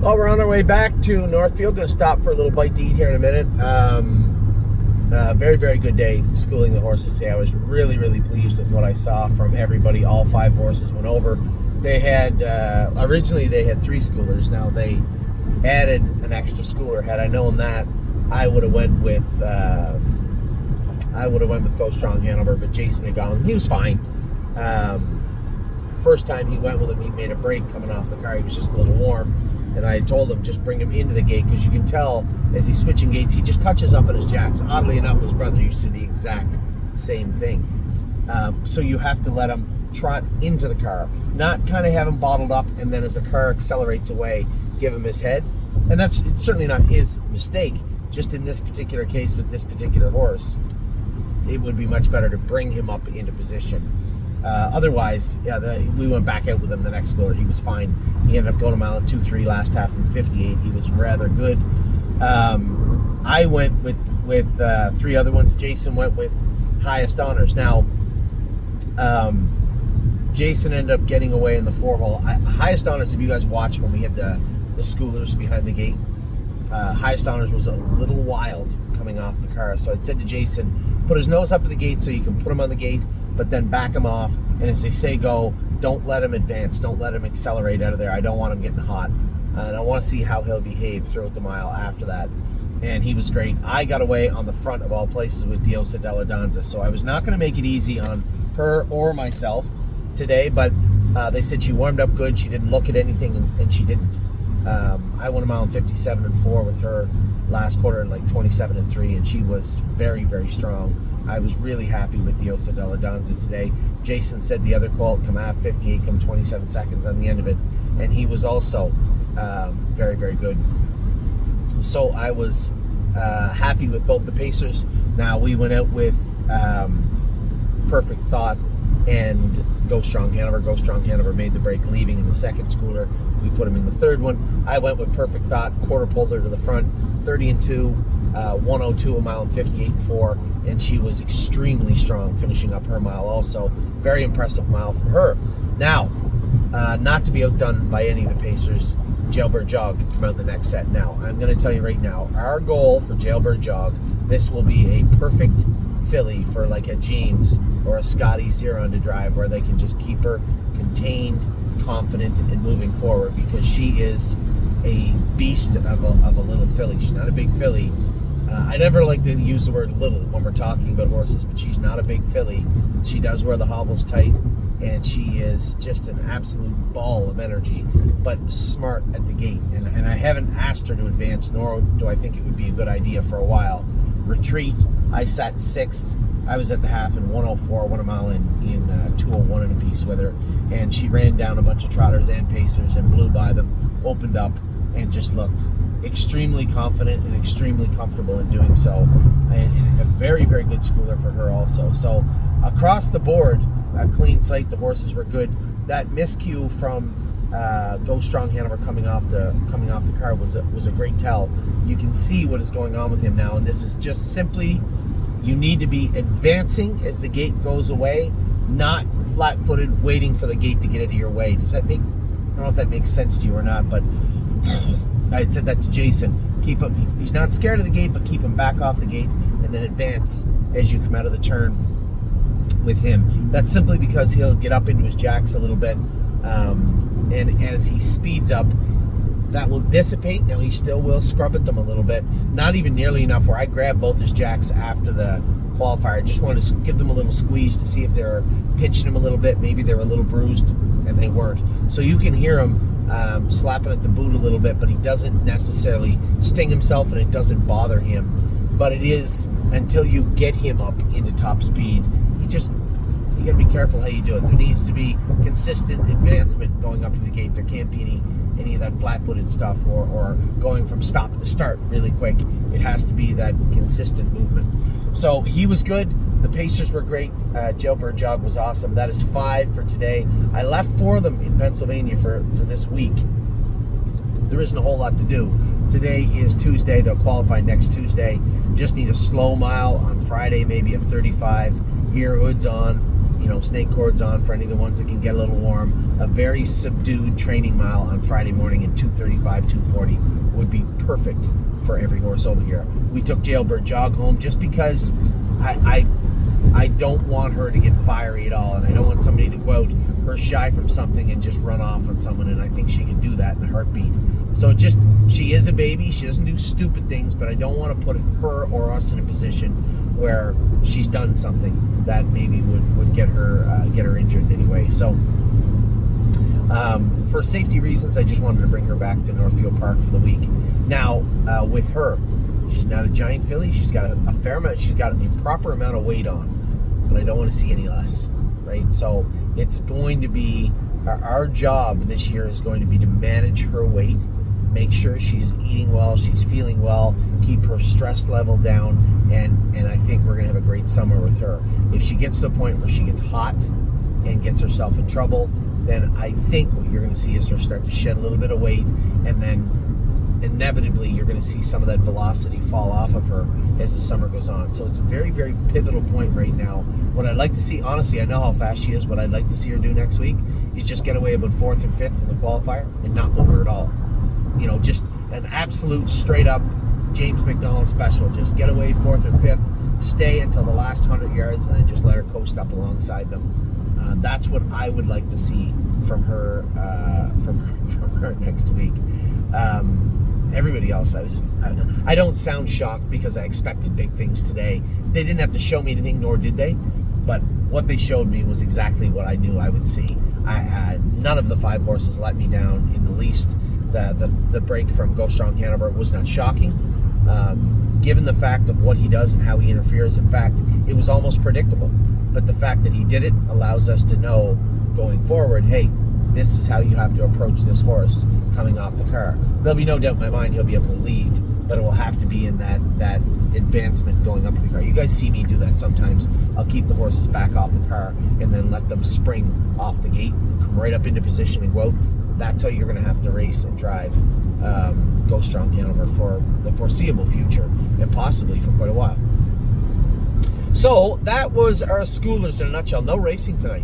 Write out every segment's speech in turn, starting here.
Well, we're on our way back to Northfield. Going to stop for a little bite to eat here in a minute. Very, very good day schooling the horses today. I was really, really pleased with what I saw from everybody. All 5 horses went over. They had, originally they had 3 schoolers. Now they added an extra schooler. Had I known that, I would have went with Go Strong Hanover, but Jason had gone. He was fine. First time he went with him, he made a break coming off the car. He was just a little warm. And I told him, just bring him into the gate, because you can tell as he's switching gates, he just touches up at his jacks. Oddly enough, his brother used to do the exact same thing. So you have to let him trot into the car, not kind of have him bottled up, and then as the car accelerates away, give him his head. And it's certainly not his mistake. Just in this particular case with this particular horse, it would be much better to bring him up into position. Otherwise, we went back out with him the next schooler. He was fine. He ended up going a mile and 2.3 last half in 58. He was rather good. I went with 3 other ones. Jason went with highest honors. Now, Jason ended up getting away in the 4-hole. Highest honors, if you guys watched when we had the schoolers behind the gate, highest honors was a little wild coming off the car. So I said to Jason, put his nose up to the gate so you can put him on the gate, but then back him off. And as they say go, don't let him advance. Don't let him accelerate out of there. I don't want him getting hot. And I want to see how he'll behave throughout the mile after that. And he was great. I got away on the front of all places with Diosa Della Danza. So I was not going to make it easy on her or myself today, but they said she warmed up good. She didn't look at anything, and she didn't. I won a mile in 57.4 with her last quarter in like 27.3, and she was very, very strong. I was really happy with Diosa Della Danza today. Jason said the other colt come out 58, come 27 seconds on the end of it, and he was also very, very good. So I was happy with both the pacers. Now we went out with Perfect Thought and Go Strong Hanover. Go Strong Hanover made the break, leaving in the second schooler. We put him in the third one. I went with Perfect Thought, quarter pulled her to the front, 30-2, 102, a mile and 58.4, and she was extremely strong, finishing up her mile also. Very impressive mile from her. Now, not to be outdone by any of the pacers, Jailbird Jog come out in the next set. Now, I'm going to tell you right now, our goal for Jailbird Jog, this will be a perfect filly for like a James or a Scotty Zeron to drive, where they can just keep her contained, confident, and moving forward, because she is a beast of a little filly. She's not a big filly. I never like to use the word little when we're talking about horses, but she's not a big filly. She does wear the hobbles tight, and she is just an absolute ball of energy, but smart at the gate. And I haven't asked her to advance, nor do I think it would be a good idea for a while. Retreat, I sat 6th. I was at the half in 104, won a mile in 201 and a piece with her, and she ran down a bunch of trotters and pacers and blew by them, opened up, and just looked extremely confident and extremely comfortable in doing so. And a very, very good schooler for her also. So across the board, a clean slate. The horses were good. That miscue from Go Strong Hanover coming off the car was a great tell. You can see what is going on with him now, and this is just simply, you need to be advancing as the gate goes away, not flat-footed waiting for the gate to get out of your way. Does that make, I don't know if that makes sense to you or not, but I had said that to Jason. Keep him, he's not scared of the gate, but keep him back off the gate, and then advance as you come out of the turn with him. That's simply because he'll get up into his jacks a little bit, and as he speeds up, that will dissipate. Now, he still will scrub at them a little bit, not even nearly enough where I grabbed both his jacks after the qualifier. I just wanted to give them a little squeeze to see if they were pinching him a little bit. Maybe they were a little bruised, and they weren't. So you can hear him slapping at the boot a little bit, but he doesn't necessarily sting himself, and it doesn't bother him. But it is, until you get him up into top speed, you got to be careful how you do it. There needs to be consistent advancement going up to the gate. There can't be any of that flat-footed stuff or going from stop to start really quick. It has to be that consistent movement. So he was good. The pacers were great. Jailbird Jog was awesome. That is 5 for today. I left 4 of them in Pennsylvania for this week. There isn't a whole lot to do. Today is Tuesday. They'll qualify next Tuesday. Just need a slow mile on Friday, maybe a 35, ear hoods on, snake cords on for any of the ones that can get a little warm. A very subdued training mile on Friday morning at 2:35, 2:40 would be perfect for every horse over here. We took Jailbird Jog home just because I don't want her to get fiery at all, and I don't want somebody to go out her shy from something and just run off on someone, and I think she can do that in a heartbeat. So she is a baby, she doesn't do stupid things, but I don't want to put her or us in a position where she's done something that maybe would get her injured in any way. So for safety reasons, I just wanted to bring her back to Northfield Park for the week. Now, with her, she's not a giant filly. She's got a fair amount. She's got a proper amount of weight on, but I don't want to see any less, right? So it's going to be our job this year is going to be to manage her weight, make sure she's eating well, she's feeling well, keep her stress level down, and I think we're going to have a great summer with her. If she gets to the point where she gets hot and gets herself in trouble, then I think what you're going to see is her start to shed a little bit of weight, and then inevitably you're going to see some of that velocity fall off of her as the summer goes on. So it's a very, very pivotal point right now. What I'd like to see, honestly, I know how fast she is. What I'd like to see her do next week is just get away about 4th and 5th in the qualifier and not move her at all. Just an absolute straight up James McDonald special. Just get away 4th or 5th, stay until the last 100 yards, and then just let her coast up alongside them. That's what I would like to see from her next week. Everybody else, I don't sound shocked because I expected big things today. They didn't have to show me anything, nor did they. But what they showed me was exactly what I knew I would see. None of the 5 horses let me down in the least. The break from Go Strong Hanover was not shocking, given the fact of what he does and how he interferes. In fact, it was almost predictable. But the fact that he did it allows us to know going forward, hey, this is how you have to approach this horse coming off the car. There'll be no doubt in my mind he'll be able to leave, but it will have to be in that advancement going up to the car. You guys see me do that sometimes. I'll keep the horses back off the car and then let them spring off the gate, come right up into position and go out. That's how you're going to have to race and drive Go Strong Hanover for the foreseeable future and possibly for quite a while. So that was our schoolers in a nutshell. No racing tonight.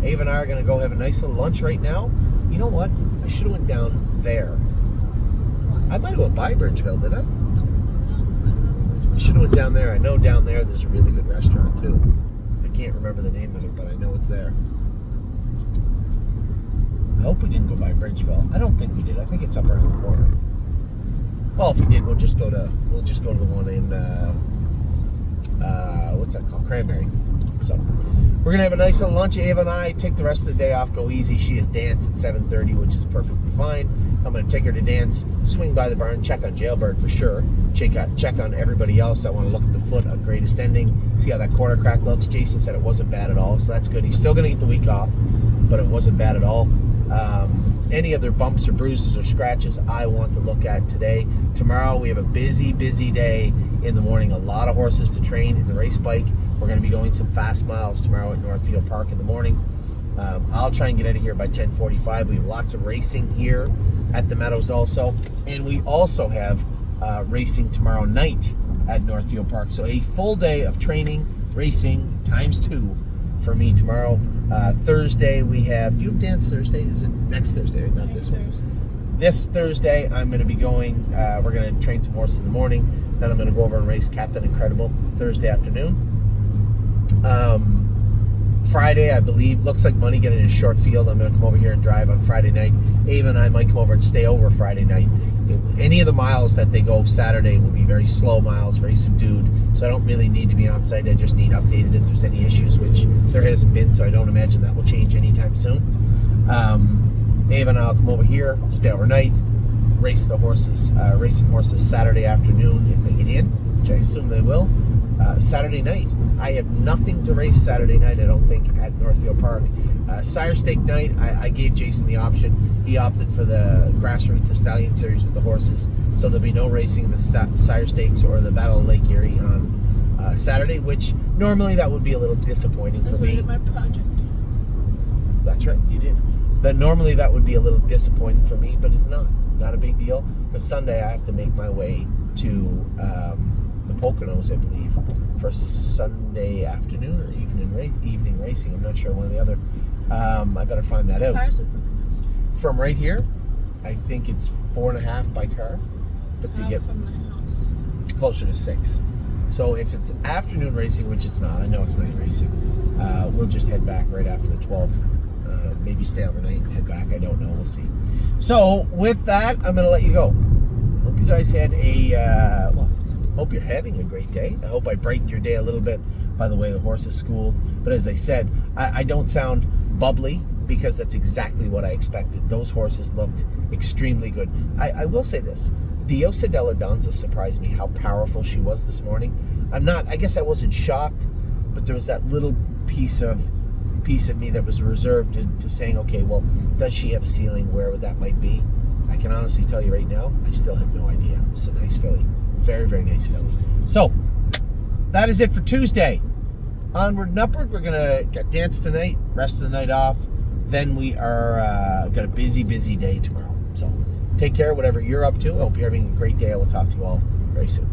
Ava and I are going to go have a nice little lunch right now. You know what? I should have went down there. I might have went by Bridgeville, did I? I should have went down there. I know down there there's a really good restaurant too. I can't remember the name of it, but I know it's there. I hope we didn't go by Bridgeville. I don't think we did. I think it's up around the corner. Well, if we did, we'll just go to the one in what's that called? Cranberry. So we're gonna have a nice little lunch. Ava and I take the rest of the day off, go easy. She has dance at 7:30, which is perfectly fine. I'm gonna take her to dance, swing by the barn, check on Jailbird for sure. Check on everybody else. I want to look at the foot on Greatest Ending, see how that quarter crack looks. Jason said it wasn't bad at all, so that's good. He's still gonna get the week off, but it wasn't bad at all. Any other bumps or bruises or scratches I want to look at today. Tomorrow we have a busy day in the morning. A lot of horses to train in the race bike. We're going to be going some fast miles tomorrow at Northfield Park in the morning. I'll try and get out of here by 10:45. We have lots of racing here at the Meadows also. And we also have racing tomorrow night at Northfield Park. So a full day of training, racing, ×2 for me tomorrow. Thursday we have, do you have dance Thursday? Is it next Thursday, right? Not this one. This Thursday I'm going to be going, we're going to train some horses in the morning. Then I'm going to go over and race Captain Incredible Thursday afternoon. Friday, I believe, looks like Money getting in a short field. I'm going to come over here and drive on Friday night. Ava and I might come over and stay over Friday night. Any of the miles that they go Saturday will be very slow miles, very subdued, so I don't really need to be on site. I just need updated if there's any issues, which there hasn't been, so I don't imagine that will change anytime soon. Ava and I will come over here, stay overnight, race some horses Saturday afternoon if they get in, which I assume they will. Saturday night, I have nothing to race Saturday night, I don't think, at Northfield Park. Sire Stake night, I gave Jason the option. He opted for the Grassroots Stallion Series with the horses, so there'll be no racing in the Sire Stakes or the Battle of Lake Erie on Saturday, which normally that would be a little disappointing for me. My project. That's right, you did. But normally that would be a little disappointing for me, but it's not a big deal, because Sunday I have to make my way to the Poconos, I believe, for Sunday afternoon or evening racing. I'm not sure, one or the other. I better find that out. From right here, I think it's 4.5 by car, but to get from the house, closer to 6. So if it's afternoon racing, which it's not, I know it's night racing, we'll just head back right after the 12th. Maybe stay overnight and head back. I don't know. We'll see. So with that, I'm going to let you go. Hope you guys had hope you're having a great day. I hope I brightened your day a little bit by the way the horse is schooled. But as I said, I don't sound bubbly because that's exactly what I expected. Those horses looked extremely good. I will say this. Diosa Della Danza surprised me how powerful she was this morning. I guess I wasn't shocked, but there was that little piece of me that was reserved to saying, okay, well, does she have a ceiling? Where that might be? I can honestly tell you right now, I still have no idea. It's a nice filly. Very, very nice filly. So, that is it for Tuesday. Onward and upward. We're going to get dance tonight, rest of the night off. Then we are got a busy, busy day tomorrow. So, take care, whatever you're up to. I hope you're having a great day. I will talk to you all very soon.